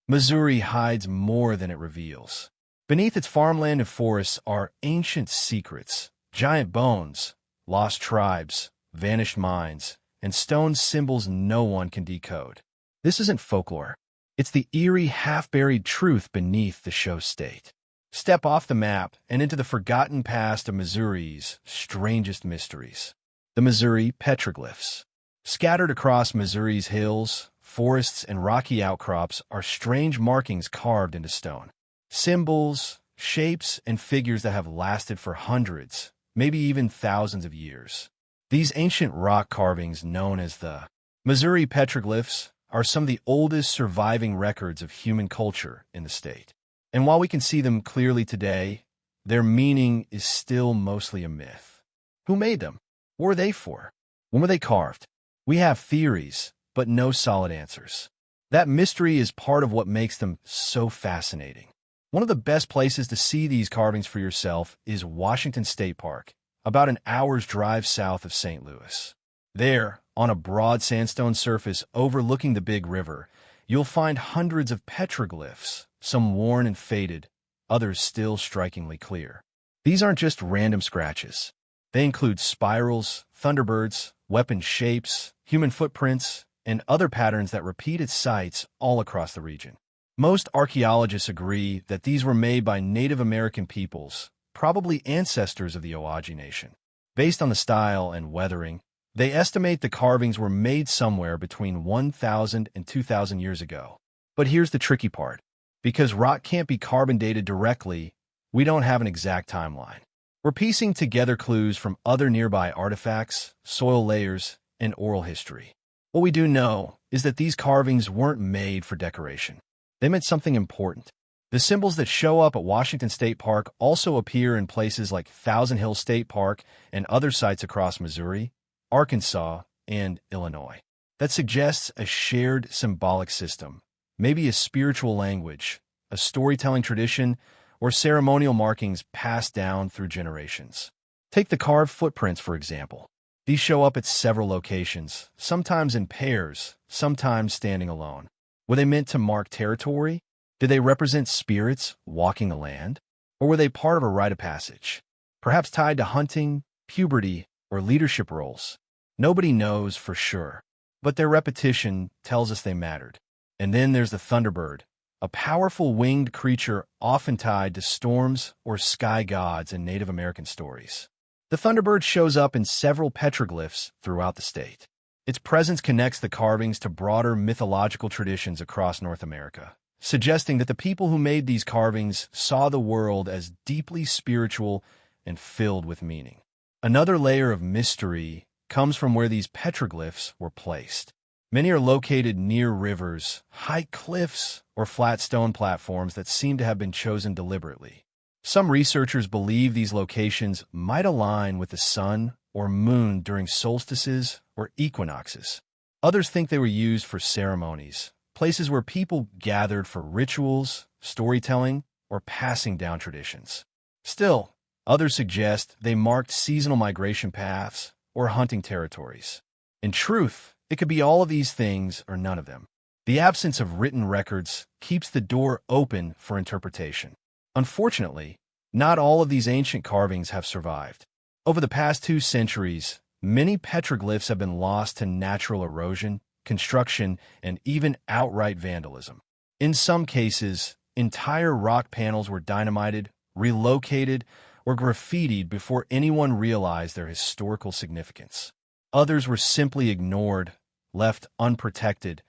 Missouri hides more than it reveals. Beneath its farmland and forests are ancient secrets, giant bones, lost tribes, vanished mines, and stone symbols no one can decode. This isn't folklore. It's the eerie, half-buried truth beneath the show's state. Step off the map and into the forgotten past of Missouri's strangest mysteries. The Missouri petroglyphs. Scattered across Missouri's hills, forests, and rocky outcrops are strange markings carved into stone. Symbols, shapes, and figures that have lasted for hundreds, maybe even thousands of years. These ancient rock carvings, known as the Missouri petroglyphs, are some of the oldest surviving records of human culture in the state. And while we can see them clearly today, their meaning is still mostly a myth. Who made them? What were they for? When were they carved? We have theories, but no solid answers. That mystery is part of what makes them so fascinating. One of the best places to see these carvings for yourself is Washington State Park, about an hour's drive south of St. Louis. There, on a broad sandstone surface overlooking the Big River, you'll find hundreds of petroglyphs, some worn and faded, others still strikingly clear. These aren't just random scratches. They include spirals, thunderbirds, weapon shapes, human footprints, and other patterns that repeat at sites all across the region. Most archaeologists agree that these were made by Native American peoples, probably ancestors of the Owaji Nation. Based on the style and weathering, they estimate the carvings were made somewhere between 1,000 and 2,000 years ago. But here's the tricky part. Because rock can't be carbon dated directly, we don't have an exact timeline. We're piecing together clues from other nearby artifacts, soil layers, and oral history. What we do know is that these carvings weren't made for decoration. They meant something important. The symbols that show up at Washington State Park also appear in places like Thousand Hills State Park and other sites across Missouri, Arkansas, and Illinois. That suggests a shared symbolic system, maybe a spiritual language, a storytelling tradition, or ceremonial markings passed down through generations. Take the carved footprints, for example. These show up at several locations, sometimes in pairs, sometimes standing alone. Were they meant to mark territory? Did they represent spirits walking the land? Or were they part of a rite of passage, perhaps tied to hunting, puberty, or leadership roles? Nobody knows for sure, but their repetition tells us they mattered. And then there's the thunderbird, a powerful winged creature often tied to storms or sky gods in Native American stories. The thunderbird shows up in several petroglyphs throughout the state. Its presence connects the carvings to broader mythological traditions across North America, suggesting that the people who made these carvings saw the world as deeply spiritual and filled with meaning. Another layer of mystery comes from where these petroglyphs were placed. Many are located near rivers, high cliffs, or flat stone platforms that seem to have been chosen deliberately. Some researchers believe these locations might align with the sun or moon during solstices or equinoxes. Others think they were used for ceremonies, places where people gathered for rituals, storytelling, or passing down traditions. Still, others suggest they marked seasonal migration paths or hunting territories. In truth, it could be all of these things or none of them. The absence of written records keeps the door open for interpretation. Unfortunately, not all of these ancient carvings have survived. Over the past 2 centuries, many petroglyphs have been lost to natural erosion, construction, and even outright vandalism. In some cases, entire rock panels were dynamited, relocated, or graffitied before anyone realized their historical significance. Others were simply ignored, left unprotected,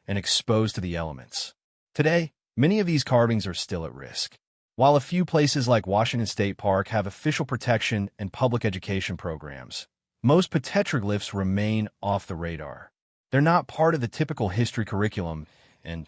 and exposed to the elements. Today, many of these carvings are still at risk. While a few places like Washington State Park have official protection and public education programs, most petroglyphs remain off the radar. They're not part of the typical history curriculum, and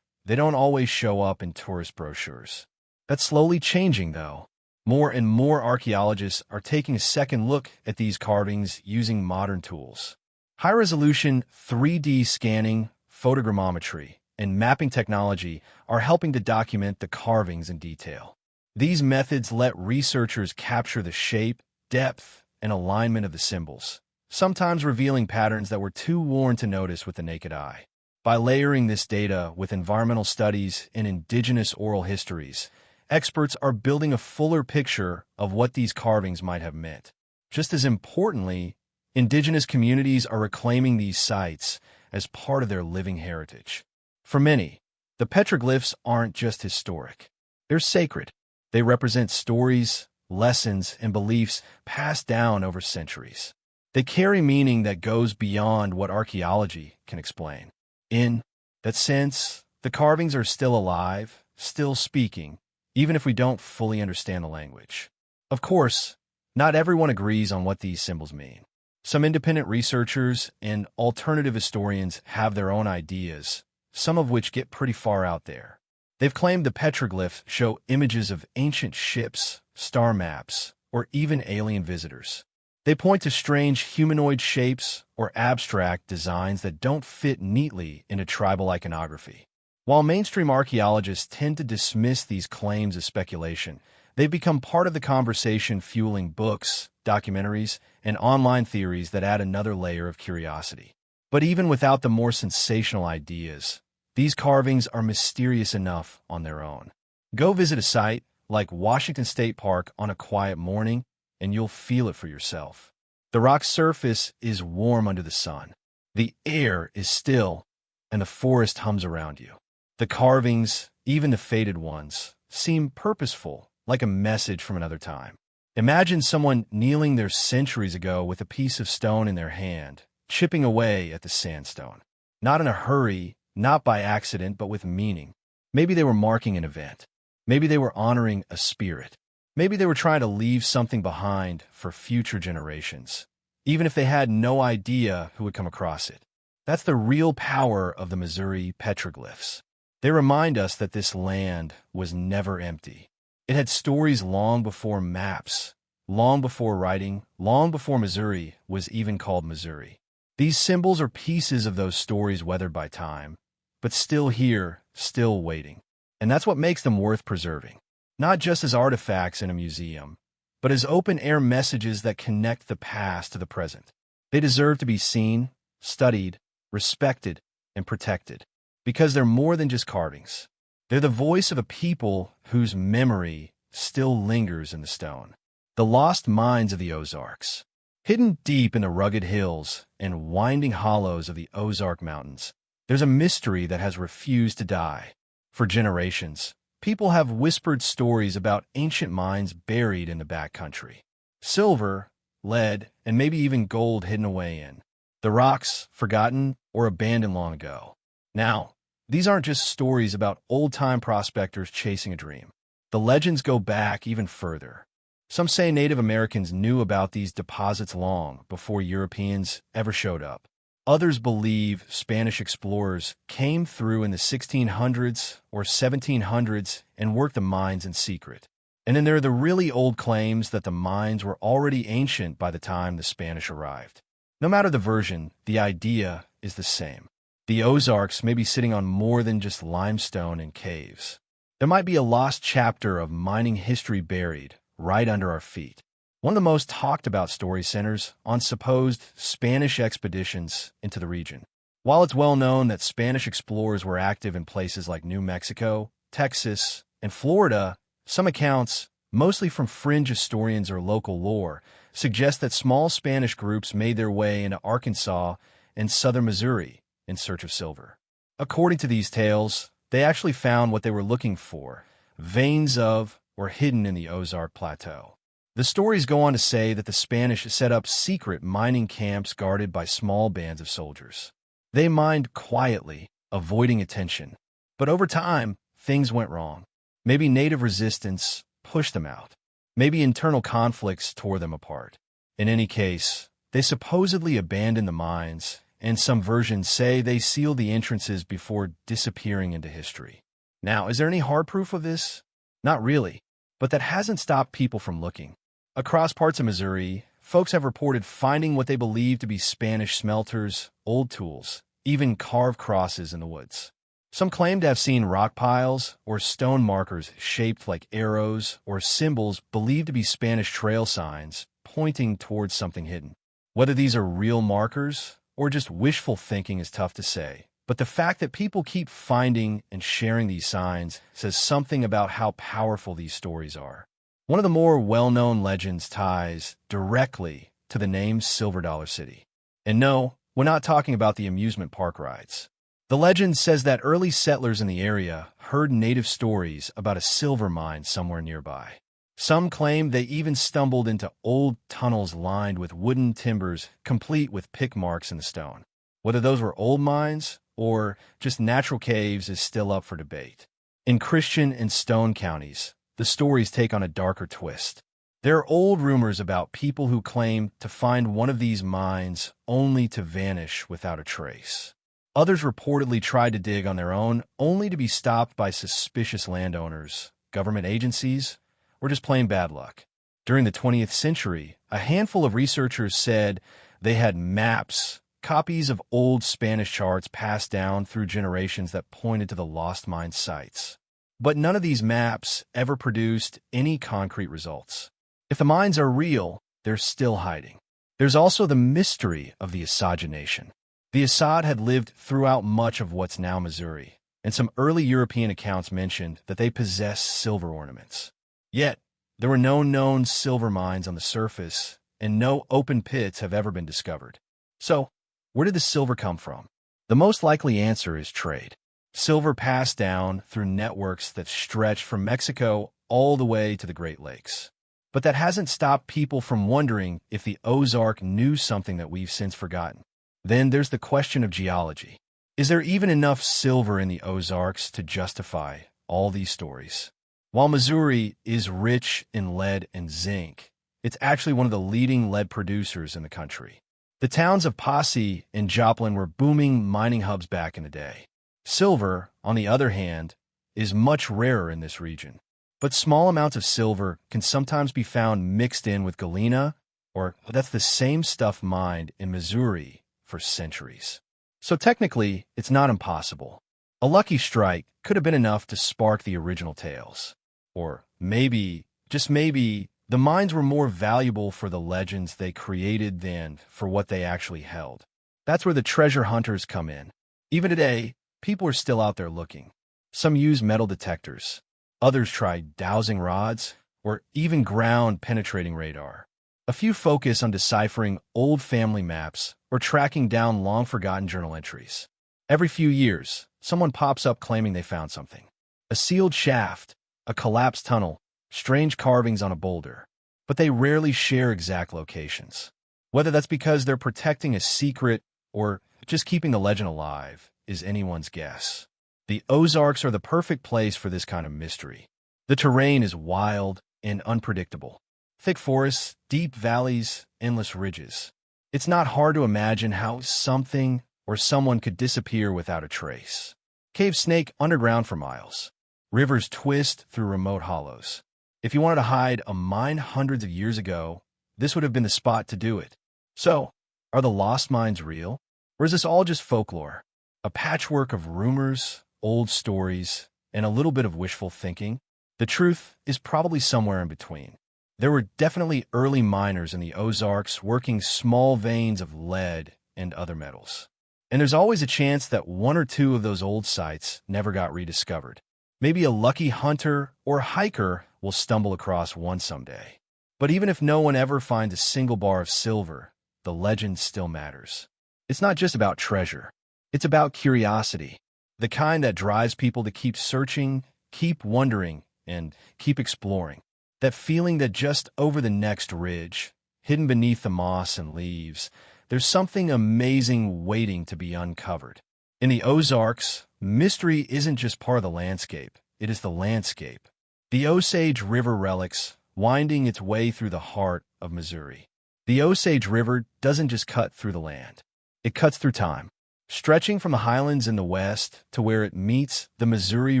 they don't always show up in tourist brochures. That's slowly changing, though. More and more archaeologists are taking a second look at these carvings using modern tools. High-resolution 3D scanning, photogrammetry, and mapping technology are helping to document the carvings in detail. These methods let researchers capture the shape, depth, and alignment of the symbols, sometimes revealing patterns that were too worn to notice with the naked eye. By layering this data with environmental studies and indigenous oral histories, experts are building a fuller picture of what these carvings might have meant. Just as importantly, indigenous communities are reclaiming these sites as part of their living heritage. For many, the petroglyphs aren't just historic. They're sacred. They represent stories, lessons, and beliefs passed down over centuries. They carry meaning that goes beyond what archaeology can explain. In that sense, the carvings are still alive, still speaking, even if we don't fully understand the language. Of course, not everyone agrees on what these symbols mean. Some independent researchers and alternative historians have their own ideas, some of which get pretty far out there. They've claimed the petroglyphs show images of ancient ships, star maps, or even alien visitors. They point to strange humanoid shapes or abstract designs that don't fit neatly into tribal iconography. While mainstream archaeologists tend to dismiss these claims as speculation, they've become part of the conversation, fueling books, documentaries, and online theories that add another layer of curiosity. But even without the more sensational ideas, these carvings are mysterious enough on their own. Go visit a site like Washington State Park on a quiet morning, and you'll feel it for yourself. The rock's surface is warm under the sun. The air is still, and the forest hums around you. The carvings, even the faded ones, seem purposeful, like a message from another time. Imagine someone kneeling there centuries ago with a piece of stone in their hand, chipping away at the sandstone. Not in a hurry, not by accident, but with meaning. Maybe they were marking an event. Maybe they were honoring a spirit. Maybe they were trying to leave something behind for future generations, even if they had no idea who would come across it. That's the real power of the Missouri petroglyphs. They remind us that this land was never empty. It had stories long before maps, long before writing, long before Missouri was even called Missouri. These symbols are pieces of those stories weathered by time, but still here, still waiting. And that's what makes them worth preserving. Not just as artifacts in a museum, but as open-air messages that connect the past to the present. They deserve to be seen, studied, respected, and protected, because they're more than just carvings. They're the voice of a people whose memory still lingers in the stone. The lost mines of the Ozarks. Hidden deep in the rugged hills and winding hollows of the Ozark Mountains, there's a mystery that has refused to die. For generations, people have whispered stories about ancient mines buried in the backcountry. Silver, lead, and maybe even gold hidden away in the rocks, forgotten or abandoned long ago. Now, these aren't just stories about old-time prospectors chasing a dream. The legends go back even further. Some say Native Americans knew about these deposits long before Europeans ever showed up. Others believe Spanish explorers came through in the 1600s or 1700s and worked the mines in secret. And then there are the really old claims that the mines were already ancient by the time the Spanish arrived. No matter the version, the idea is the same. The Ozarks may be sitting on more than just limestone and caves. There might be a lost chapter of mining history buried right under our feet. One of the most talked about stories centers on supposed Spanish expeditions into the region. While it's well known that Spanish explorers were active in places like New Mexico, Texas, and Florida, some accounts, mostly from fringe historians or local lore, suggest that small Spanish groups made their way into Arkansas and southern Missouri in search of silver. According to these tales, they actually found what they were looking for, veins of or hidden in the Ozark Plateau. The stories go on to say that the Spanish set up secret mining camps guarded by small bands of soldiers. They mined quietly, avoiding attention. But over time, things went wrong. Maybe native resistance pushed them out. Maybe internal conflicts tore them apart. In any case, they supposedly abandoned the mines, and some versions say they sealed the entrances before disappearing into history. Now, is there any hard proof of this? Not really, but that hasn't stopped people from looking. Across parts of Missouri, folks have reported finding what they believe to be Spanish smelters, old tools, even carved crosses in the woods. Some claim to have seen rock piles or stone markers shaped like arrows or symbols believed to be Spanish trail signs pointing towards something hidden. Whether these are real markers or just wishful thinking is tough to say, But the fact that people keep finding and sharing these signs says something about how powerful these stories are. One of the more well-known legends ties directly to the name Silver Dollar City. And no, we're not talking about the amusement park rides. The legend says that early settlers in the area heard native stories about a silver mine somewhere nearby. Some claim they even stumbled into old tunnels lined with wooden timbers, complete with pick marks in the stone. Whether those were old mines or just natural caves is still up for debate. In Christian and Stone counties, the stories take on a darker twist. There are old rumors about people who claim to find one of these mines only to vanish without a trace. Others reportedly tried to dig on their own, only to be stopped by suspicious landowners, government agencies, or just plain bad luck. During the 20th century, a handful of researchers said they had maps, copies of old Spanish charts passed down through generations that pointed to the lost mine sites. But none of these maps ever produced any concrete results. If the mines are real, they're still hiding. There's also the mystery of the Osage Nation. The Osage had lived throughout much of what's now Missouri, and some early European accounts mentioned that they possessed silver ornaments. Yet, there were no known silver mines on the surface, and no open pits have ever been discovered. So, where did the silver come from? The most likely answer is trade. Silver passed down through networks that stretch from Mexico all the way to the Great Lakes. But that hasn't stopped people from wondering if the Ozark knew something that we've since forgotten. Then there's the question of geology. Is there even enough silver in the Ozarks to justify all these stories? While Missouri is rich in lead and zinc, it's actually one of the leading lead producers in the country. The towns of Pisces and Joplin were booming mining hubs back in the day. Silver, on the other hand, is much rarer in this region. But small amounts of silver can sometimes be found mixed in with galena, or that's the same stuff mined in Missouri for centuries. So technically, it's not impossible. A lucky strike could have been enough to spark the original tales. Or maybe, just maybe, the mines were more valuable for the legends they created than for what they actually held. That's where the treasure hunters come in. Even today, people are still out there looking. Some use metal detectors. Others try dowsing rods, or even ground-penetrating radar. A few focus on deciphering old family maps or tracking down long-forgotten journal entries. Every few years, someone pops up claiming they found something. A sealed shaft, a collapsed tunnel, strange carvings on a boulder. But they rarely share exact locations. Whether that's because they're protecting a secret or just keeping the legend alive is anyone's guess. The Ozarks are the perfect place for this kind of mystery. The terrain is wild and unpredictable. Thick forests, deep valleys, endless ridges. It's not hard to imagine how something or someone could disappear without a trace. Caves snake underground for miles. Rivers twist through remote hollows. If you wanted to hide a mine hundreds of years ago, this would have been the spot to do it. So, are the lost mines real? Or is this all just folklore? A patchwork of rumors, old stories, and a little bit of wishful thinking? The truth is probably somewhere in between. There were definitely early miners in the Ozarks working small veins of lead and other metals. And there's always a chance that one or two of those old sites never got rediscovered. Maybe a lucky hunter or hiker will stumble across one someday. But even if no one ever finds a single bar of silver, the legend still matters. It's not just about treasure. It's about curiosity, the kind that drives people to keep searching, keep wondering, and keep exploring. That feeling that just over the next ridge, hidden beneath the moss and leaves, there's something amazing waiting to be uncovered. In the Ozarks, mystery isn't just part of the landscape, it is the landscape. The Osage River relics, winding its way through the heart of Missouri. The Osage River doesn't just cut through the land. It cuts through time, stretching from the highlands in the west to where it meets the Missouri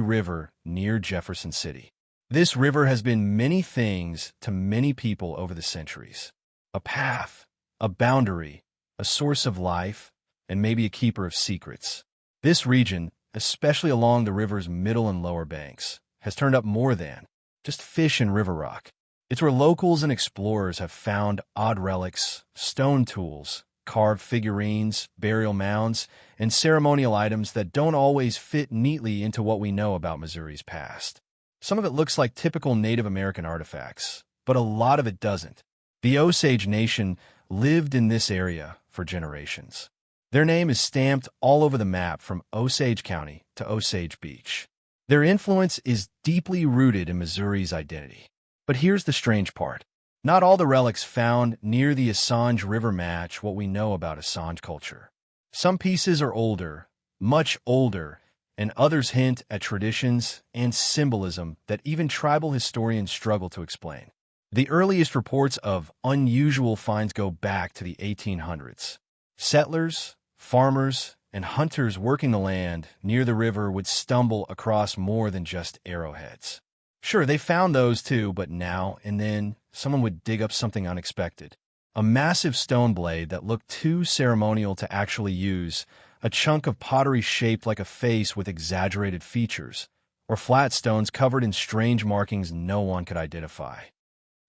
River near Jefferson City. This river has been many things to many people over the centuries. A path, a boundary, a source of life, and maybe a keeper of secrets. This region, especially along the river's middle and lower banks, has turned up more than just fish and river rock. It's where locals and explorers have found odd relics, stone tools, carved figurines, burial mounds, and ceremonial items that don't always fit neatly into what we know about Missouri's past. Some of it looks like typical Native American artifacts, but a lot of it doesn't. The Osage Nation lived in this area for generations. Their name is stamped all over the map from Osage County to Osage Beach. Their influence is deeply rooted in Missouri's identity. But here's the strange part. Not all the relics found near the Assange River match what we know about Assange culture. Some pieces are older, much older, and others hint at traditions and symbolism that even tribal historians struggle to explain. The earliest reports of unusual finds go back to the 1800s. Settlers, farmers, and hunters working the land near the river would stumble across more than just arrowheads. Sure, they found those too, but now and then someone would dig up something unexpected. A massive stone blade that looked too ceremonial to actually use, a chunk of pottery shaped like a face with exaggerated features, or flat stones covered in strange markings no one could identify.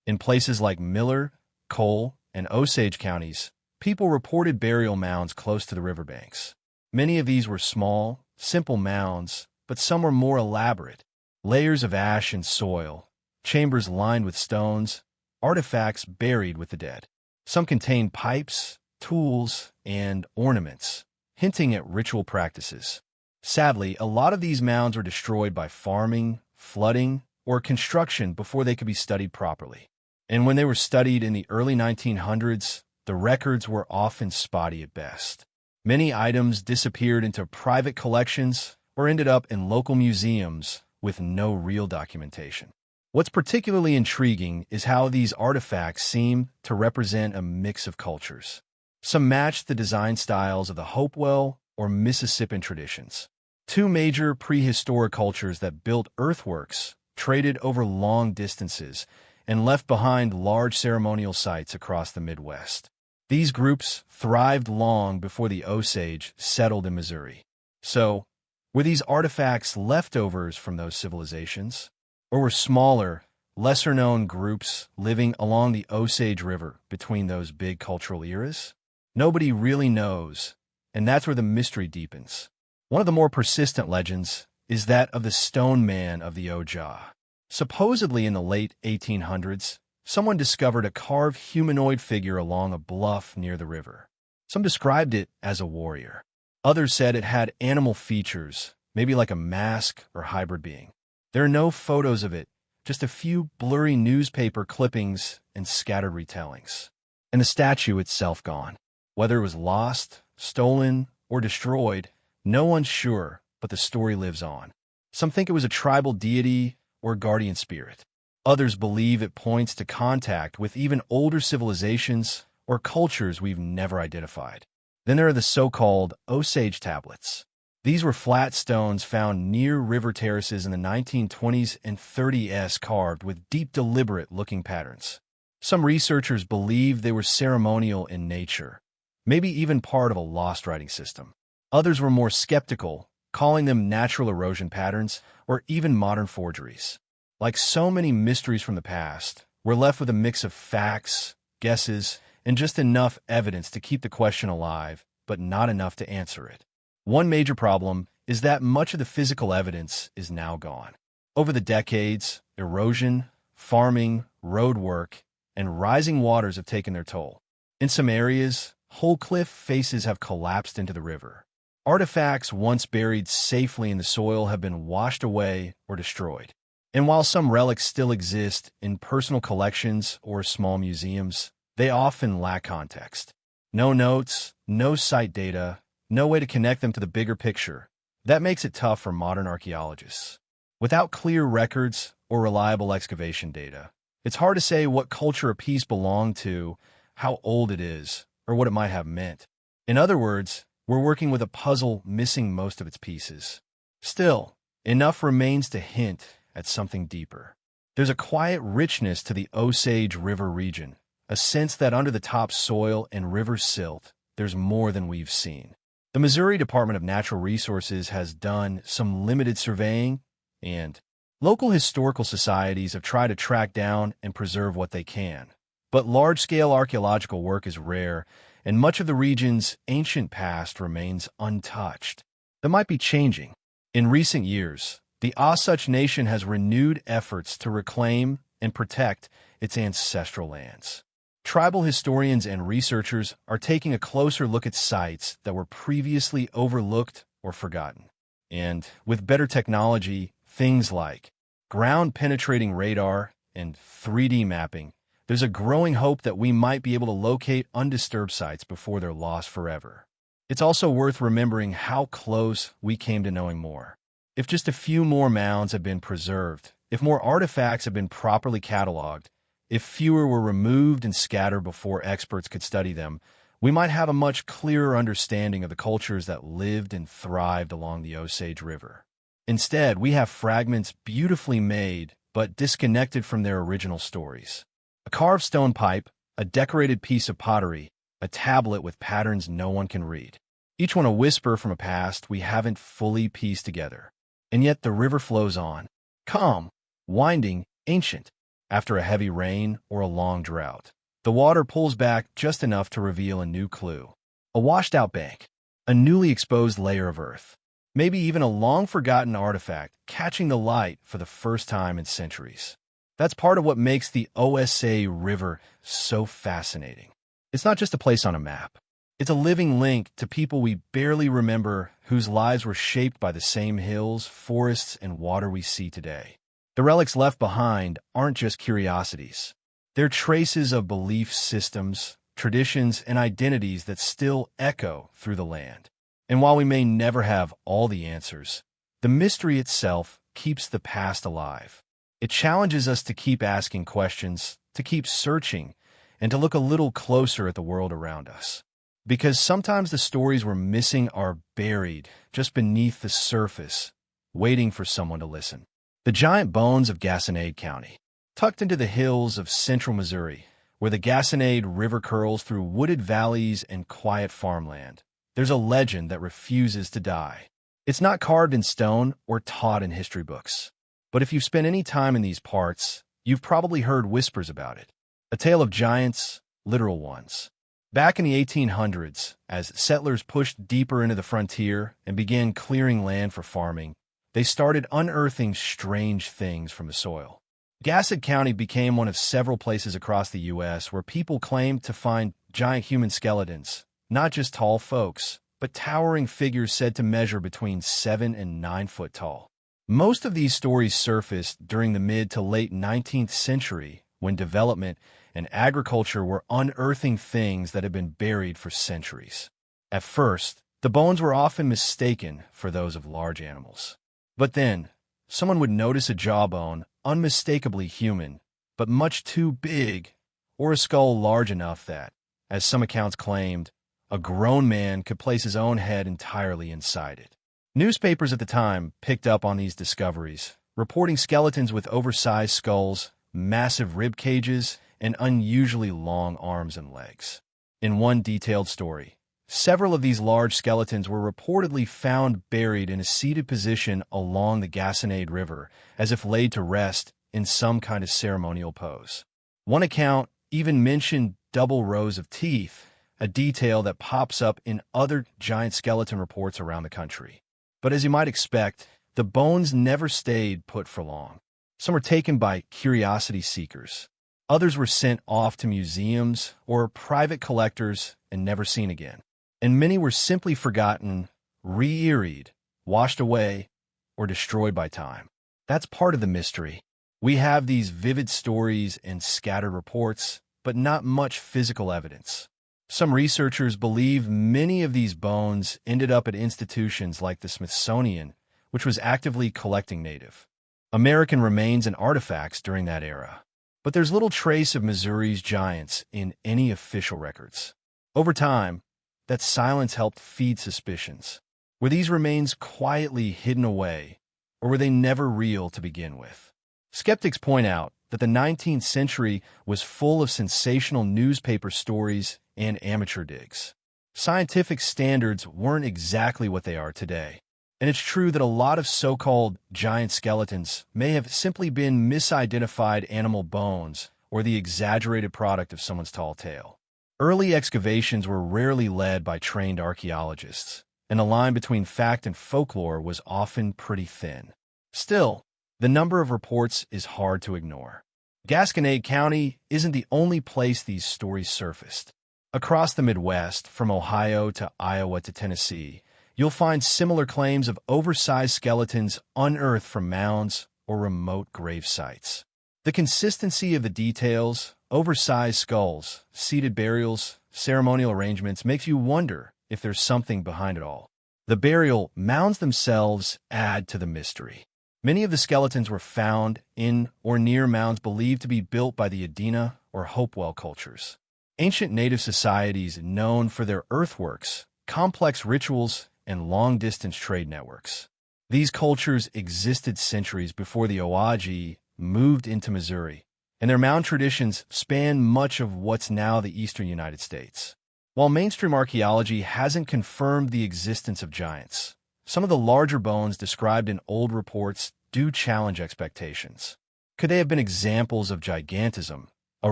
In places like Miller, Cole, and Osage counties, people reported burial mounds close to the riverbanks. Many of these were small, simple mounds, but some were more elaborate. Layers of ash and soil, chambers lined with stones, artifacts buried with the dead. Some contained pipes, tools, and ornaments, hinting at ritual practices. Sadly, a lot of these mounds were destroyed by farming, flooding, or construction before they could be studied properly. And when they were studied in the early 1900s, the records were often spotty at best. Many items disappeared into private collections or ended up in local museums with no real documentation. What's particularly intriguing is how these artifacts seem to represent a mix of cultures. Some match the design styles of the Hopewell or Mississippian traditions. Two major prehistoric cultures that built earthworks, traded over long distances, and left behind large ceremonial sites across the Midwest. These groups thrived long before the Osage settled in Missouri. So, were these artifacts leftovers from those civilizations? Or were smaller, lesser-known groups living along the Osage River between those big cultural eras? Nobody really knows, and that's where the mystery deepens. One of the more persistent legends is that of the Stone Man of the Ojah. Supposedly in the late 1800s, someone discovered a carved humanoid figure along a bluff near the river. Some described it as a warrior. Others said it had animal features, maybe like a mask or hybrid being. There are no photos of it, just a few blurry newspaper clippings and scattered retellings. And the statue itself gone. Whether it was lost, stolen, or destroyed, no one's sure, but the story lives on. Some think it was a tribal deity or guardian spirit. Others believe it points to contact with even older civilizations or cultures we've never identified. Then there are the so-called Osage tablets. These were flat stones found near river terraces in the 1920s and 30s carved with deep, deliberate-looking patterns. Some researchers believe they were ceremonial in nature, maybe even part of a lost writing system. Others were more skeptical, calling them natural erosion patterns or even modern forgeries. Like so many mysteries from the past, we're left with a mix of facts, guesses, and just enough evidence to keep the question alive, but not enough to answer it. One major problem is that much of the physical evidence is now gone. Over the decades, erosion, farming, road work, and rising waters have taken their toll. In some areas, whole cliff faces have collapsed into the river. Artifacts once buried safely in the soil have been washed away or destroyed. And while some relics still exist in personal collections or small museums, they often lack context. No notes, no site data, no way to connect them to the bigger picture. That makes it tough for modern archaeologists. Without clear records or reliable excavation data, it's hard to say what culture a piece belonged to, how old it is, or what it might have meant. In other words, we're working with a puzzle missing most of its pieces. Still, enough remains to hint at something deeper. There's a quiet richness to the Osage River region, a sense that under the top soil and river silt, there's more than we've seen. The Missouri Department of Natural Resources has done some limited surveying, and local historical societies have tried to track down and preserve what they can. But large-scale archaeological work is rare, and much of the region's ancient past remains untouched. That might be changing. In recent years, the Osage Nation has renewed efforts to reclaim and protect its ancestral lands. Tribal historians and researchers are taking a closer look at sites that were previously overlooked or forgotten. And with better technology, things like ground-penetrating radar and 3D mapping, there's a growing hope that we might be able to locate undisturbed sites before they're lost forever. It's also worth remembering how close we came to knowing more. If just a few more mounds had been preserved, if more artifacts had been properly cataloged, if fewer were removed and scattered before experts could study them, we might have a much clearer understanding of the cultures that lived and thrived along the Osage River. Instead, we have fragments beautifully made but disconnected from their original stories. A carved stone pipe, a decorated piece of pottery, a tablet with patterns no one can read. Each one a whisper from a past we haven't fully pieced together. And yet the river flows on, calm, winding, ancient. After a heavy rain or a long drought, the water pulls back just enough to reveal a new clue. A washed-out bank, a newly exposed layer of earth, maybe even a long-forgotten artifact catching the light for the first time in centuries. That's part of what makes the Osage River so fascinating. It's not just a place on a map. It's a living link to people we barely remember whose lives were shaped by the same hills, forests, and water we see today. The relics left behind aren't just curiosities. They're traces of belief systems, traditions, and identities that still echo through the land. And while we may never have all the answers, the mystery itself keeps the past alive. It challenges us to keep asking questions, to keep searching, and to look a little closer at the world around us. Because sometimes the stories we're missing are buried just beneath the surface, waiting for someone to listen. The giant bones of Gasconade County, tucked into the hills of central Missouri, where the Gasconade River curls through wooded valleys and quiet farmland, there's a legend that refuses to die. It's not carved in stone or taught in history books. But if you've spent any time in these parts, you've probably heard whispers about it. A tale of giants, literal ones. Back in the 1800s, as settlers pushed deeper into the frontier and began clearing land for farming, they started unearthing strange things from the soil. Gasconade County became one of several places across the U.S. where people claimed to find giant human skeletons, not just tall folks, but towering figures said to measure between 7 and 9 foot tall. Most of these stories surfaced during the mid to late 19th century, when development and agriculture were unearthing things that had been buried for centuries. At first, the bones were often mistaken for those of large animals. But then, someone would notice a jawbone, unmistakably human, but much too big, or a skull large enough that, as some accounts claimed, a grown man could place his own head entirely inside it. Newspapers at the time picked up on these discoveries, reporting skeletons with oversized skulls, massive rib cages, and unusually long arms and legs. In one detailed story, several of these large skeletons were reportedly found buried in a seated position along the Gasconade River, as if laid to rest in some kind of ceremonial pose. One account even mentioned double rows of teeth, a detail that pops up in other giant skeleton reports around the country. But as you might expect, the bones never stayed put for long. Some were taken by curiosity seekers. Others were sent off to museums or private collectors and never seen again. And many were simply forgotten, re-earied, washed away, or destroyed by time. That's part of the mystery. We have these vivid stories and scattered reports, but not much physical evidence. Some researchers believe many of these bones ended up at institutions like the Smithsonian, which was actively collecting Native American remains and artifacts during that era. But there's little trace of Missouri's giants in any official records. Over time, that silence helped feed suspicions. Were these remains quietly hidden away, or were they never real to begin with? Skeptics point out that the 19th century was full of sensational newspaper stories and amateur digs. Scientific standards weren't exactly what they are today. And it's true that a lot of so-called giant skeletons may have simply been misidentified animal bones or the exaggerated product of someone's tall tale. Early excavations were rarely led by trained archaeologists, and the line between fact and folklore was often pretty thin. Still, the number of reports is hard to ignore. Gasconade County isn't the only place these stories surfaced. Across the Midwest, from Ohio to Iowa to Tennessee, you'll find similar claims of oversized skeletons unearthed from mounds or remote grave sites. The consistency of the details, oversized skulls, seated burials, ceremonial arrangements makes you wonder if there's something behind it all. The burial mounds themselves add to the mystery. Many of the skeletons were found in or near mounds believed to be built by the Adena or Hopewell cultures. Ancient native societies known for their earthworks, complex rituals, and long-distance trade networks. These cultures existed centuries before the Owaji moved into Missouri, and their mound traditions span much of what's now the eastern United States. While mainstream archaeology hasn't confirmed the existence of giants, some of the larger bones described in old reports do challenge expectations. Could they have been examples of gigantism, a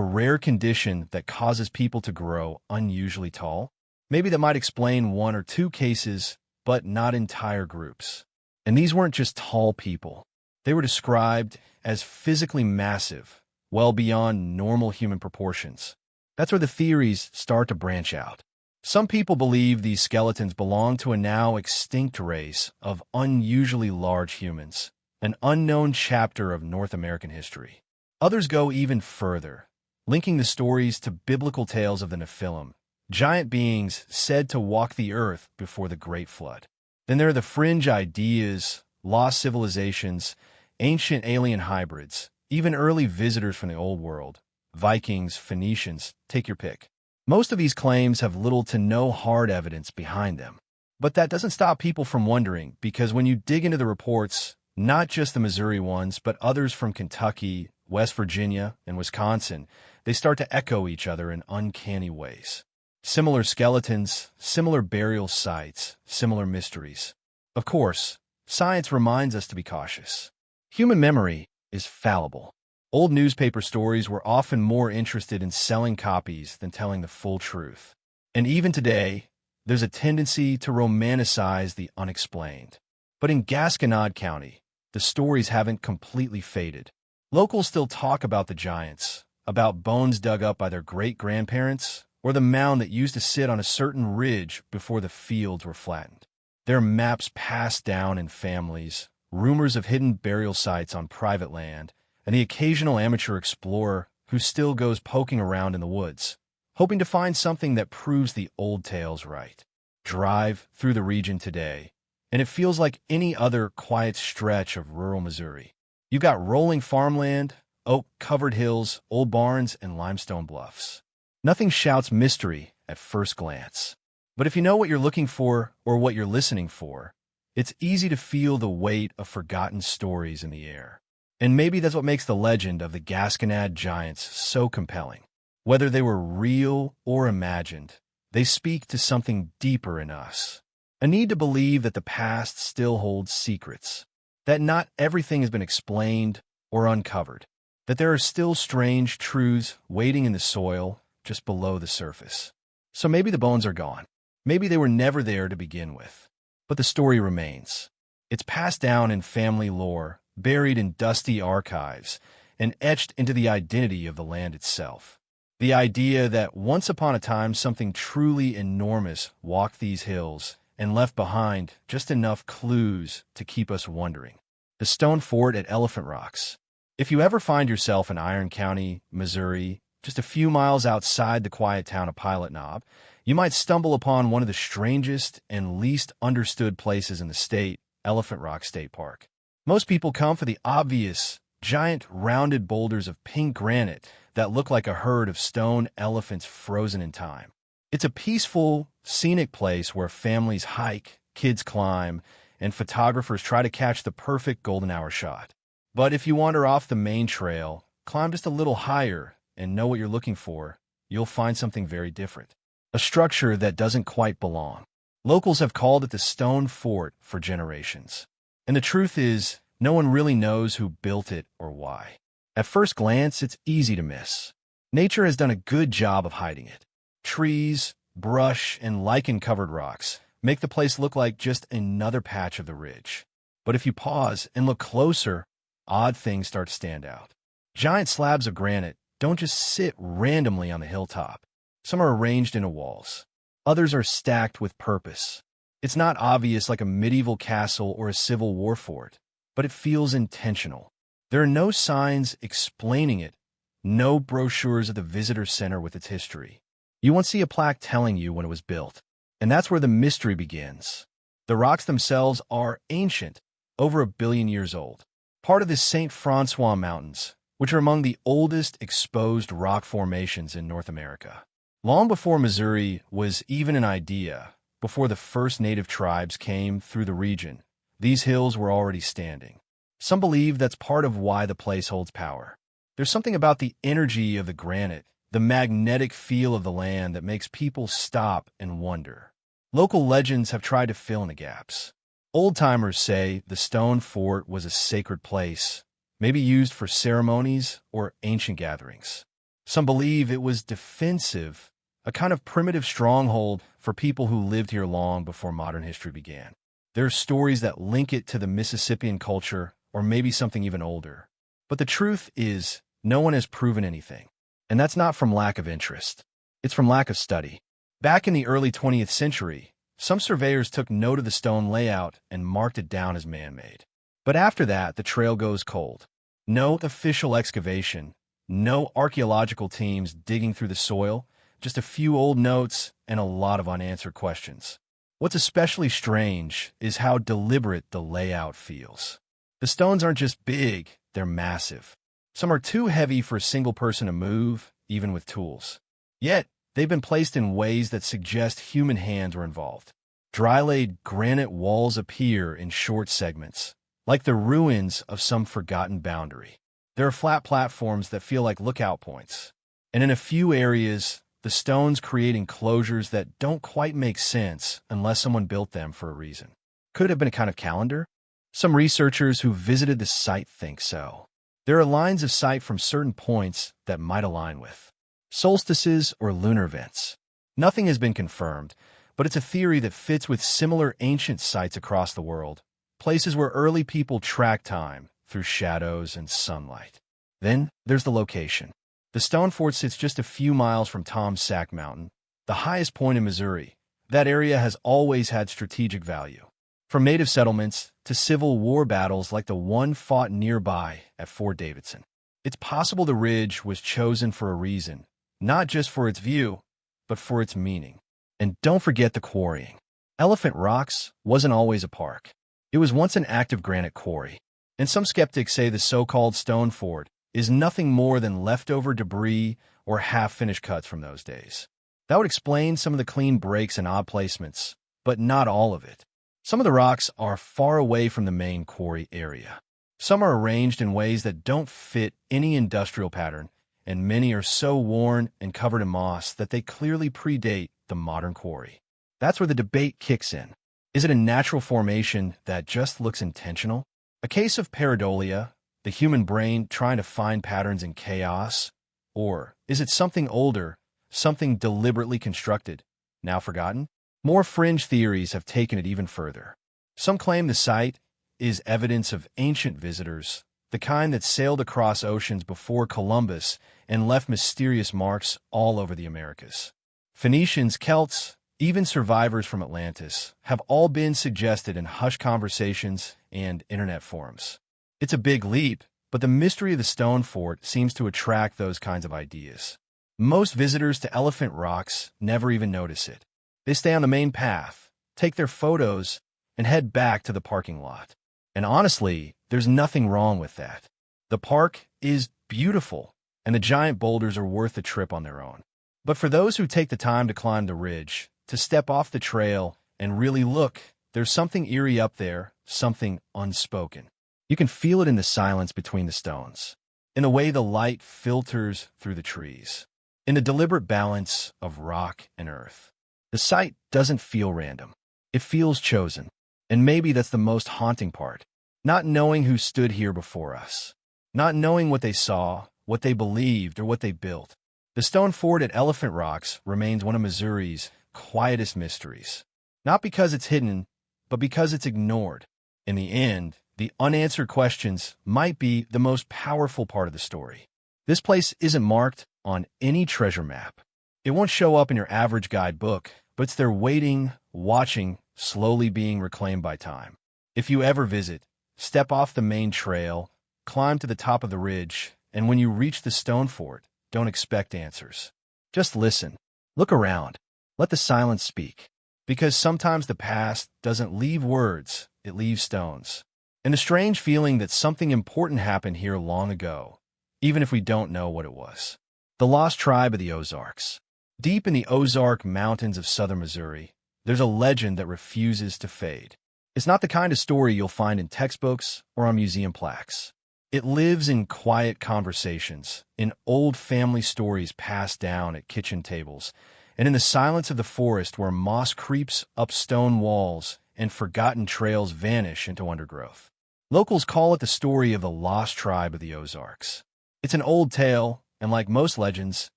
rare condition that causes people to grow unusually tall? Maybe that might explain one or two cases, but not entire groups. And these weren't just tall people. They were described as physically massive, well beyond normal human proportions. That's where the theories start to branch out. Some people believe these skeletons belong to a now extinct race of unusually large humans, an unknown chapter of North American history. Others go even further, linking the stories to biblical tales of the Nephilim, giant beings said to walk the earth before the Great Flood. Then there are the fringe ideas, lost civilizations, ancient alien hybrids, even early visitors from the Old World, Vikings, Phoenicians, take your pick. Most of these claims have little to no hard evidence behind them. But that doesn't stop people from wondering, because when you dig into the reports, not just the Missouri ones, but others from Kentucky, West Virginia, and Wisconsin, they start to echo each other in uncanny ways. Similar skeletons, similar burial sites, similar mysteries. Of course, science reminds us to be cautious. Human memory is fallible. Old newspaper stories were often more interested in selling copies than telling the full truth. And even today, there's a tendency to romanticize the unexplained. But in Gasconade County, the stories haven't completely faded. Locals still talk about the giants, about bones dug up by their great-grandparents, or the mound that used to sit on a certain ridge before the fields were flattened. There are maps passed down in families, rumors of hidden burial sites on private land, and the occasional amateur explorer who still goes poking around in the woods, hoping to find something that proves the old tales right. Drive through the region today, and it feels like any other quiet stretch of rural Missouri. You've got rolling farmland, oak-covered hills, old barns, and limestone bluffs. Nothing shouts mystery at first glance. But if you know what you're looking for or what you're listening for, it's easy to feel the weight of forgotten stories in the air. And maybe that's what makes the legend of the Gasconade Giants so compelling. Whether they were real or imagined, they speak to something deeper in us. A need to believe that the past still holds secrets, that not everything has been explained or uncovered, that there are still strange truths waiting in the soil just below the surface. So maybe the bones are gone. Maybe they were never there to begin with. But the story remains. It's passed down in family lore, buried in dusty archives, and etched into the identity of the land itself. The idea that once upon a time something truly enormous walked these hills and left behind just enough clues to keep us wondering. The stone fort at Elephant Rocks. If you ever find yourself in Iron County, Missouri, just a few miles outside the quiet town of Pilot Knob, you might stumble upon one of the strangest and least understood places in the state, Elephant Rock State Park. Most people come for the obvious, giant rounded boulders of pink granite that look like a herd of stone elephants frozen in time. It's a peaceful, scenic place where families hike, kids climb, and photographers try to catch the perfect golden hour shot. But if you wander off the main trail, climb just a little higher, and know what you're looking for, you'll find something very different. A structure that doesn't quite belong. Locals have called it the Stone Fort for generations. And the truth is, no one really knows who built it or why. At first glance, it's easy to miss. Nature has done a good job of hiding it. Trees, brush, and lichen-covered rocks make the place look like just another patch of the ridge. But if you pause and look closer, odd things start to stand out. Giant slabs of granite don't just sit randomly on the hilltop. Some are arranged into walls. Others are stacked with purpose. It's not obvious like a medieval castle or a Civil War fort, but it feels intentional. There are no signs explaining it, no brochures at the visitor center with its history. You won't see a plaque telling you when it was built. And that's where the mystery begins. The rocks themselves are ancient, over 1 billion years old. Part of the St. Francois Mountains, which are among the oldest exposed rock formations in North America. Long before Missouri was even an idea, before the first native tribes came through the region, these hills were already standing. Some believe that's part of why the place holds power. There's something about the energy of the granite, the magnetic feel of the land that makes people stop and wonder. Local legends have tried to fill in the gaps. Old-timers say the stone fort was a sacred place, maybe used for ceremonies or ancient gatherings. Some believe it was defensive, a kind of primitive stronghold for people who lived here long before modern history began. There are stories that link it to the Mississippian culture or maybe something even older. But the truth is, no one has proven anything. And that's not from lack of interest. It's from lack of study. Back in the early 20th century, some surveyors took note of the stone layout and marked it down as man-made. But after that, the trail goes cold. No official excavation, no archaeological teams digging through the soil, just a few old notes and a lot of unanswered questions. What's especially strange is how deliberate the layout feels. The stones aren't just big, they're massive. Some are too heavy for a single person to move, even with tools. Yet, they've been placed in ways that suggest human hands were involved. Dry-laid granite walls appear in short segments, like the ruins of some forgotten boundary. There are flat platforms that feel like lookout points. And in a few areas, the stones create enclosures that don't quite make sense unless someone built them for a reason. Could it have been a kind of calendar? Some researchers who visited the site think so. There are lines of sight from certain points that might align with solstices or lunar events. Nothing has been confirmed, but it's a theory that fits with similar ancient sites across the world, places where early people tracked time through shadows and sunlight. Then there's the location. The stone fort sits just a few miles from Tom Sack Mountain, the highest point in Missouri. That area has always had strategic value. From native settlements to Civil War battles like the one fought nearby at Fort Davidson. It's possible the ridge was chosen for a reason, not just for its view, but for its meaning. And don't forget the quarrying. Elephant Rocks wasn't always a park. It was once an active granite quarry. And some skeptics say the so-called stone fort is nothing more than leftover debris or half-finished cuts from those days. That would explain some of the clean breaks and odd placements, but not all of it. Some of the rocks are far away from the main quarry area. Some are arranged in ways that don't fit any industrial pattern, and many are so worn and covered in moss that they clearly predate the modern quarry. That's where the debate kicks in. Is it a natural formation that just looks intentional? A case of pareidolia, the human brain trying to find patterns in chaos? Or is it something older, something deliberately constructed, now forgotten? More fringe theories have taken it even further. Some claim the site is evidence of ancient visitors, the kind that sailed across oceans before Columbus and left mysterious marks all over the Americas. Phoenicians, Celts, even survivors from Atlantis have all been suggested in hushed conversations and internet forums. It's a big leap, but the mystery of the stone fort seems to attract those kinds of ideas. Most visitors to Elephant Rocks never even notice it. They stay on the main path, take their photos, and head back to the parking lot. And honestly, there's nothing wrong with that. The park is beautiful, and the giant boulders are worth the trip on their own. But for those who take the time to climb the ridge, to step off the trail and really look, there's something eerie up there, something unspoken. You can feel it in the silence between the stones, in the way the light filters through the trees, in the deliberate balance of rock and earth. The site doesn't feel random. It feels chosen. And maybe that's the most haunting part. Not knowing who stood here before us. Not knowing what they saw, what they believed, or what they built. The stone fort at Elephant Rocks remains one of Missouri's quietest mysteries. Not because it's hidden, but because it's ignored. In the end, the unanswered questions might be the most powerful part of the story. This place isn't marked on any treasure map. It won't show up in your average guidebook, but it's there waiting, watching, slowly being reclaimed by time. If you ever visit, step off the main trail, climb to the top of the ridge, and when you reach the stone fort, don't expect answers. Just listen. Look around. Let the silence speak. Because sometimes the past doesn't leave words, it leaves stones. And the strange feeling that something important happened here long ago, even if we don't know what it was. The Lost Tribe of the Ozarks. Deep in the Ozark Mountains of southern Missouri, there's a legend that refuses to fade. It's not the kind of story you'll find in textbooks or on museum plaques. It lives in quiet conversations, in old family stories passed down at kitchen tables, and in the silence of the forest where moss creeps up stone walls and forgotten trails vanish into undergrowth. Locals call it the story of the Lost Tribe of the Ozarks. It's an old tale, and like most legends,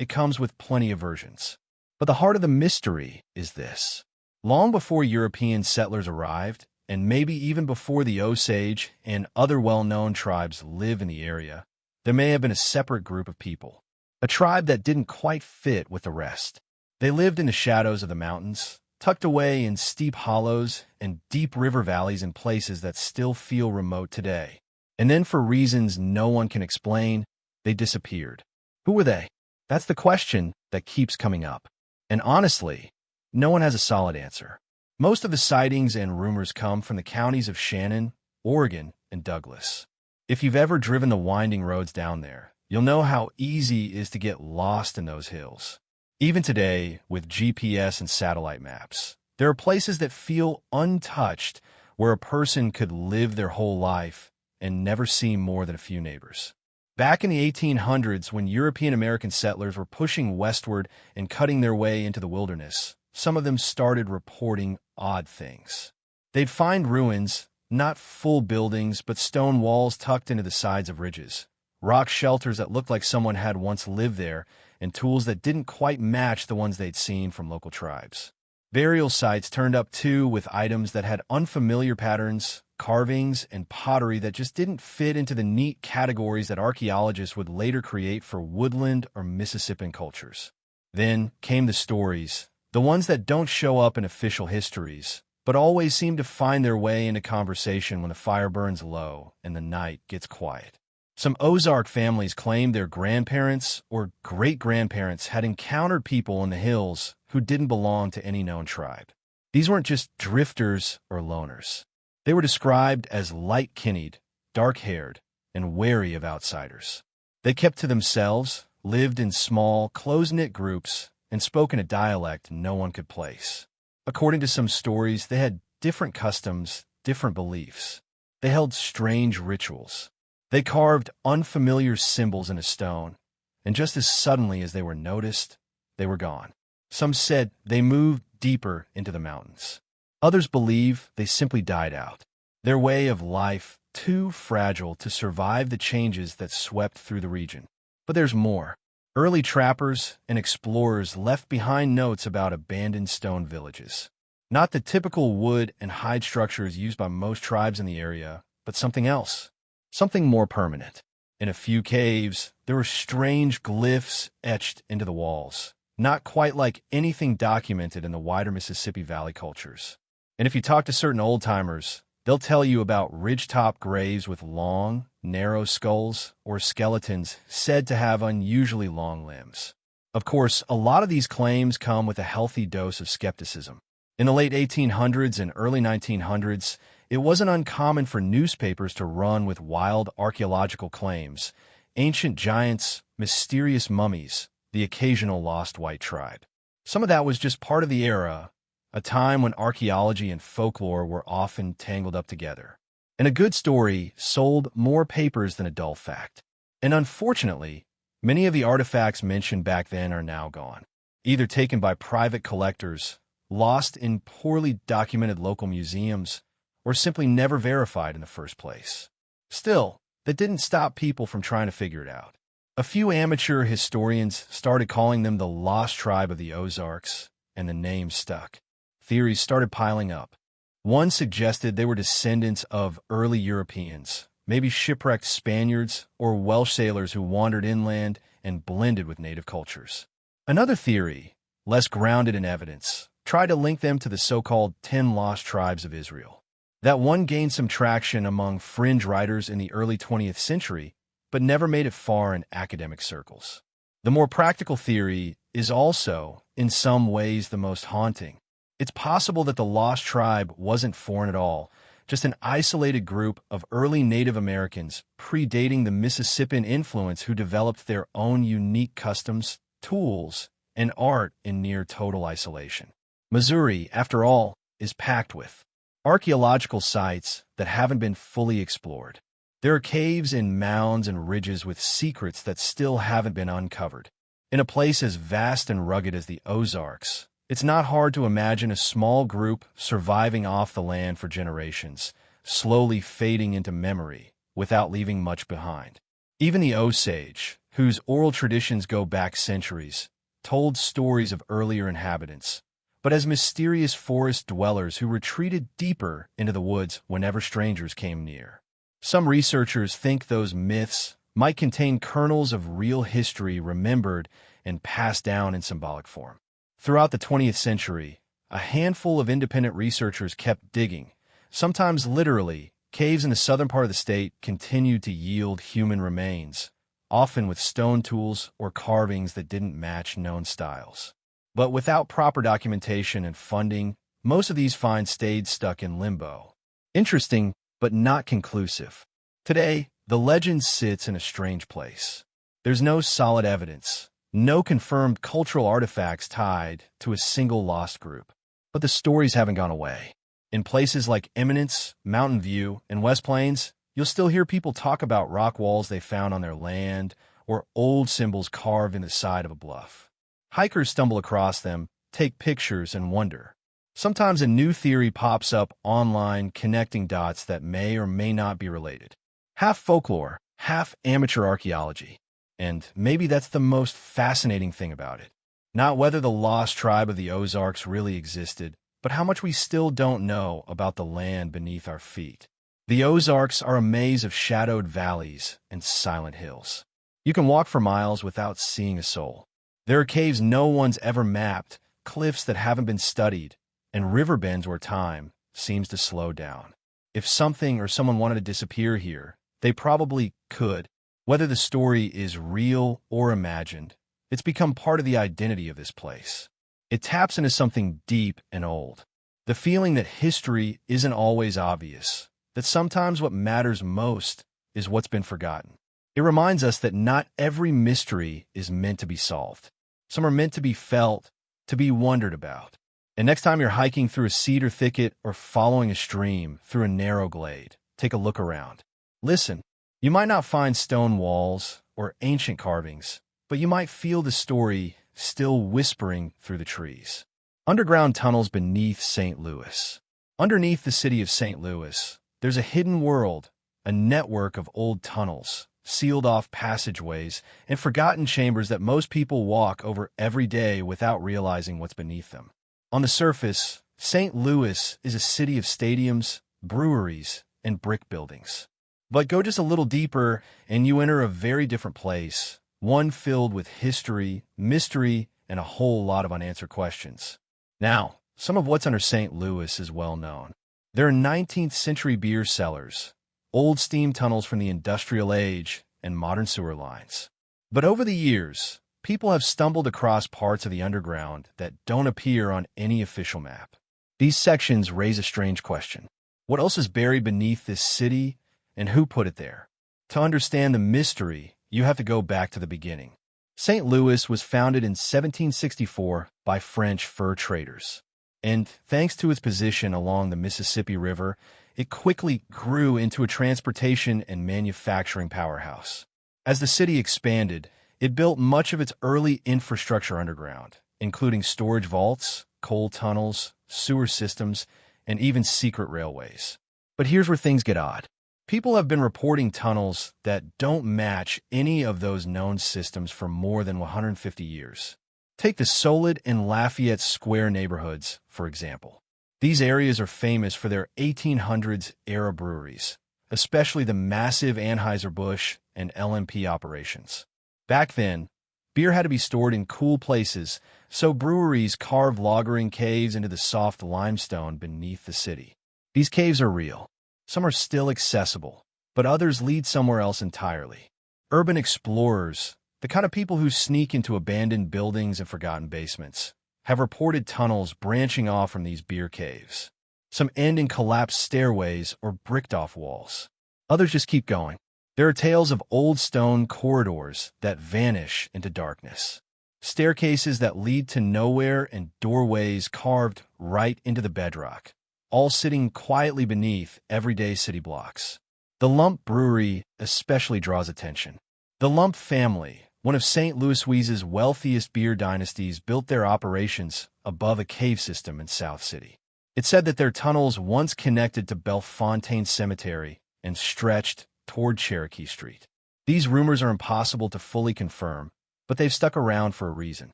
it comes with plenty of versions. But the heart of the mystery is this. Long before European settlers arrived, and maybe even before the Osage and other well-known tribes live in the area, there may have been a separate group of people, a tribe that didn't quite fit with the rest. They lived in the shadows of the mountains, tucked away in steep hollows and deep river valleys in places that still feel remote today. And then for reasons no one can explain, they disappeared. Who were they? That's the question that keeps coming up. And honestly, no one has a solid answer. Most of the sightings and rumors come from the counties of Shannon, Oregon, and Douglas. If you've ever driven the winding roads down there, you'll know how easy it is to get lost in those hills. Even today, with GPS and satellite maps, there are places that feel untouched where a person could live their whole life and never see more than a few neighbors. Back in the 1800s, when European American settlers were pushing westward and cutting their way into the wilderness, some of them started reporting odd things. They'd find ruins, not full buildings, but stone walls tucked into the sides of ridges, rock shelters that looked like someone had once lived there, and tools that didn't quite match the ones they'd seen from local tribes. Burial sites turned up too, with items that had unfamiliar patterns, carvings, and pottery that just didn't fit into the neat categories that archaeologists would later create for woodland or Mississippian cultures. Then came the stories, the ones that don't show up in official histories, but always seem to find their way into conversation when the fire burns low and the night gets quiet. Some Ozark families claimed their grandparents or great-grandparents had encountered people in the hills who didn't belong to any known tribe. These weren't just drifters or loners. They were described as light-kinned, dark-haired, and wary of outsiders. They kept to themselves, lived in small, close-knit groups, and spoke in a dialect no one could place. According to some stories, they had different customs, different beliefs. They held strange rituals. They carved unfamiliar symbols into stone, and just as suddenly as they were noticed, they were gone. Some said they moved deeper into the mountains. Others believe they simply died out, their way of life too fragile to survive the changes that swept through the region. But there's more. Early trappers and explorers left behind notes about abandoned stone villages. Not the typical wood and hide structures used by most tribes in the area, but something else. Something more permanent. In a few caves, there were strange glyphs etched into the walls, not quite like anything documented in the wider Mississippi Valley cultures. And if you talk to certain old-timers, they'll tell you about ridgetop graves with long, narrow skulls or skeletons said to have unusually long limbs. Of course, a lot of these claims come with a healthy dose of skepticism. In the late 1800s and early 1900s, it wasn't uncommon for newspapers to run with wild archaeological claims, ancient giants, mysterious mummies, the occasional lost white tribe. Some of that was just part of the era, a time when archaeology and folklore were often tangled up together. And a good story sold more papers than a dull fact. And unfortunately, many of the artifacts mentioned back then are now gone, either taken by private collectors, lost in poorly documented local museums, or simply never verified in the first place. Still, that didn't stop people from trying to figure it out. A few amateur historians started calling them the Lost Tribe of the Ozarks, and the name stuck. Theories started piling up. One suggested they were descendants of early Europeans, maybe shipwrecked Spaniards or Welsh sailors who wandered inland and blended with native cultures. Another theory, less grounded in evidence, tried to link them to the so-called 10 Lost Tribes of Israel. That one gained some traction among fringe writers in the early 20th century, but never made it far in academic circles. The more practical theory is also, in some ways, the most haunting. It's possible that the Lost Tribe wasn't foreign at all, just an isolated group of early Native Americans predating the Mississippian influence who developed their own unique customs, tools, and art in near total isolation. Missouri, after all, is packed with archaeological sites that haven't been fully explored. There are caves and mounds and ridges with secrets that still haven't been uncovered. In a place as vast and rugged as the Ozarks, it's not hard to imagine a small group surviving off the land for generations, slowly fading into memory without leaving much behind. Even the Osage, whose oral traditions go back centuries, told stories of earlier inhabitants, but as mysterious forest dwellers who retreated deeper into the woods whenever strangers came near. Some researchers think those myths might contain kernels of real history remembered and passed down in symbolic form. Throughout the 20th century, a handful of independent researchers kept digging. Sometimes literally, caves in the southern part of the state continued to yield human remains, often with stone tools or carvings that didn't match known styles. But without proper documentation and funding, most of these finds stayed stuck in limbo. Interesting, but not conclusive. Today, the legend sits in a strange place. There's no solid evidence, no confirmed cultural artifacts tied to a single lost group. But the stories haven't gone away. In places like Eminence, Mountain View, and West Plains, you'll still hear people talk about rock walls they found on their land or old symbols carved in the side of a bluff. Hikers stumble across them, take pictures, and wonder. Sometimes a new theory pops up online connecting dots that may or may not be related. Half folklore, half amateur archaeology. And maybe that's the most fascinating thing about it. Not whether the Lost Tribe of the Ozarks really existed, but how much we still don't know about the land beneath our feet. The Ozarks are a maze of shadowed valleys and silent hills. You can walk for miles without seeing a soul. There are caves no one's ever mapped, cliffs that haven't been studied, and river bends where time seems to slow down. If something or someone wanted to disappear here, they probably could. Whether the story is real or imagined, it's become part of the identity of this place. It taps into something deep and old. The feeling that history isn't always obvious, that sometimes what matters most is what's been forgotten. It reminds us that not every mystery is meant to be solved. Some are meant to be felt, to be wondered about. And next time you're hiking through a cedar thicket or following a stream through a narrow glade, take a look around. Listen. You might not find stone walls or ancient carvings, but you might feel the story still whispering through the trees. Underground tunnels beneath St. Louis. Underneath the city of St. Louis, there's a hidden world, a network of old tunnels, sealed-off passageways, and forgotten chambers that most people walk over every day without realizing what's beneath them. On the surface, St. Louis is a city of stadiums, breweries, and brick buildings. But go just a little deeper, and you enter a very different place, one filled with history, mystery, and a whole lot of unanswered questions. Now, some of what's under St. Louis is well known. There are 19th century beer cellars, old steam tunnels from the industrial age, and modern sewer lines. But over the years, people have stumbled across parts of the underground that don't appear on any official map. These sections raise a strange question. What else is buried beneath this city, and who put it there? To understand the mystery, you have to go back to the beginning. St. Louis was founded in 1764 by French fur traders. And thanks to its position along the Mississippi River, it quickly grew into a transportation and manufacturing powerhouse. As the city expanded, it built much of its early infrastructure underground, including storage vaults, coal tunnels, sewer systems, and even secret railways. But here's where things get odd. People have been reporting tunnels that don't match any of those known systems for more than 150 years. Take the Solid and Lafayette Square neighborhoods, for example. These areas are famous for their 1800s-era breweries, especially the massive Anheuser-Busch and LMP operations. Back then, beer had to be stored in cool places, so breweries carved lagering caves into the soft limestone beneath the city. These caves are real. Some are still accessible, but others lead somewhere else entirely. Urban explorers, the kind of people who sneak into abandoned buildings and forgotten basements, have reported tunnels branching off from these beer caves. Some end in collapsed stairways or bricked-off walls. Others just keep going. There are tales of old stone corridors that vanish into darkness, staircases that lead to nowhere, and doorways carved right into the bedrock, all sitting quietly beneath everyday city blocks. The Lump Brewery especially draws attention. The Lump family, one of St. Louis's wealthiest beer dynasties, built their operations above a cave system in South City. It's said that their tunnels once connected to Bellefontaine Cemetery and stretched toward Cherokee Street. These rumors are impossible to fully confirm, but they've stuck around for a reason.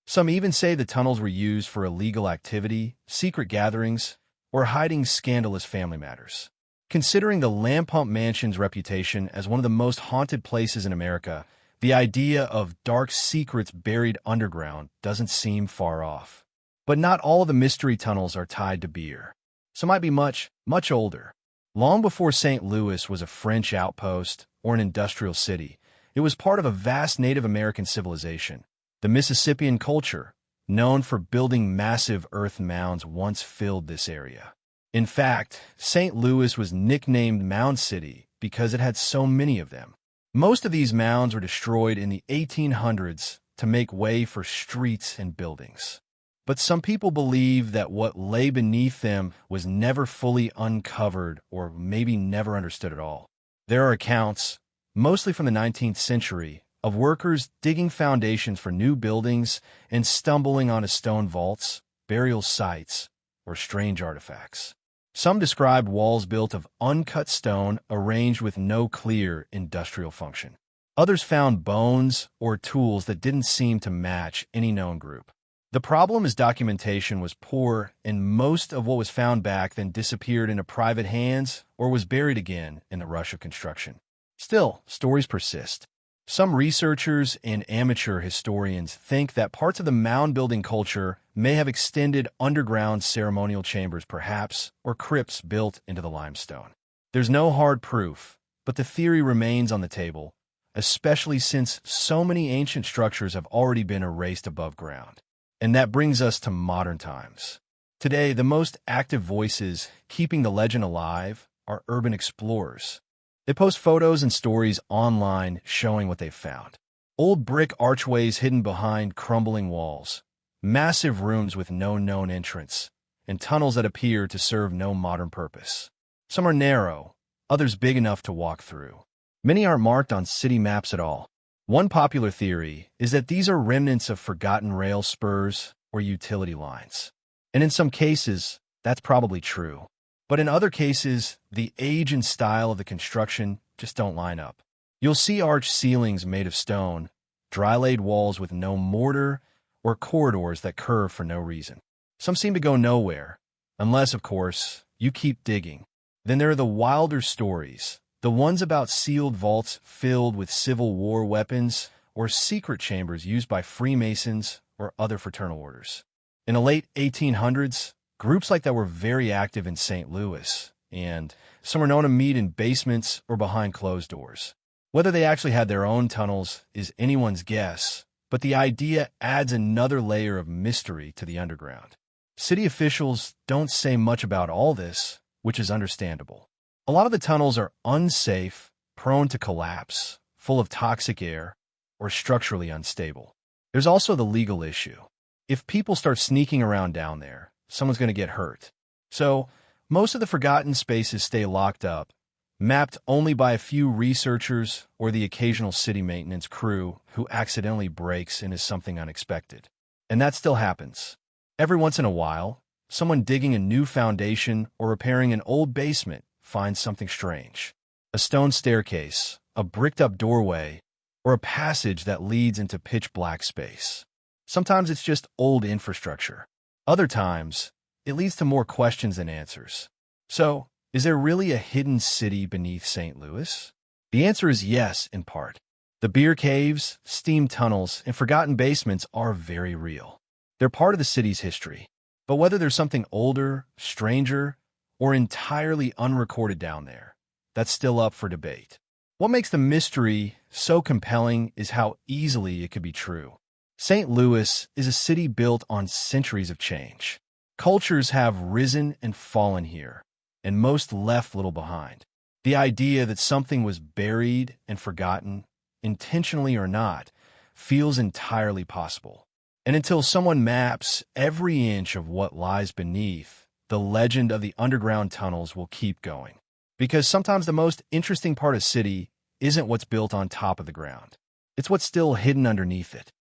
Some even say the tunnels were used for illegal activity, secret gatherings, or hiding scandalous family matters. Considering the Lamp Pump Mansion's reputation as one of the most haunted places in America, the idea of dark secrets buried underground doesn't seem far off. But not all of the mystery tunnels are tied to beer. Some might be much, much older. Long before St. Louis was a French outpost or an industrial city, it was part of a vast Native American civilization. The Mississippian culture, known for building massive earth mounds, once filled this area. In fact, St. Louis was nicknamed Mound City because it had so many of them. Most of these mounds were destroyed in the 1800s to make way for streets and buildings. But some people believe that what lay beneath them was never fully uncovered, or maybe never understood at all. There are accounts, mostly from the 19th century, of workers digging foundations for new buildings and stumbling onto stone vaults, burial sites, or strange artifacts. Some described walls built of uncut stone arranged with no clear industrial function. Others found bones or tools that didn't seem to match any known group. The problem is documentation was poor, and most of what was found back then disappeared into private hands or was buried again in the rush of construction. Still, stories persist. Some researchers and amateur historians think that parts of the mound-building culture may have extended underground ceremonial chambers perhaps, or crypts built into the limestone. There's no hard proof, but the theory remains on the table, especially since so many ancient structures have already been erased above ground. And that brings us to modern times. Today, the most active voices keeping the legend alive are urban explorers. They post photos and stories online showing what they've found. Old brick archways hidden behind crumbling walls, massive rooms with no known entrance, and tunnels that appear to serve no modern purpose. Some are narrow, others big enough to walk through. Many aren't marked on city maps at all. One popular theory is that these are remnants of forgotten rail spurs or utility lines. And in some cases, that's probably true. But in other cases, the age and style of the construction just don't line up. You'll see arched ceilings made of stone, dry-laid walls with no mortar, or corridors that curve for no reason. Some seem to go nowhere, unless, of course, you keep digging. Then there are the wilder stories, the ones about sealed vaults filled with Civil War weapons or secret chambers used by Freemasons or other fraternal orders. In the late 1800s, groups like that were very active in St. Louis, and some were known to meet in basements or behind closed doors. Whether they actually had their own tunnels is anyone's guess, but the idea adds another layer of mystery to the underground. City officials don't say much about all this, which is understandable. A lot of the tunnels are unsafe, prone to collapse, full of toxic air, or structurally unstable. There's also the legal issue. If people start sneaking around down there, someone's going to get hurt. So, most of the forgotten spaces stay locked up, mapped only by a few researchers or the occasional city maintenance crew who accidentally breaks into something unexpected. And that still happens. Every once in a while, someone digging a new foundation or repairing an old basement finds something strange. A stone staircase, a bricked-up doorway, or a passage that leads into pitch-black space. Sometimes it's just old infrastructure. Other times, it leads to more questions than answers. So, is there really a hidden city beneath St. Louis? The answer is yes, in part. The beer caves, steam tunnels, and forgotten basements are very real. They're part of the city's history. But whether there's something older, stranger, or entirely unrecorded down there, that's still up for debate. What makes the mystery so compelling is how easily it could be true. St. Louis is a city built on centuries of change. Cultures have risen and fallen here, and most left little behind. The idea that something was buried and forgotten, intentionally or not, feels entirely possible. And until someone maps every inch of what lies beneath, the legend of the underground tunnels will keep going. Because sometimes the most interesting part of a city isn't what's built on top of the ground. It's what's still hidden underneath it.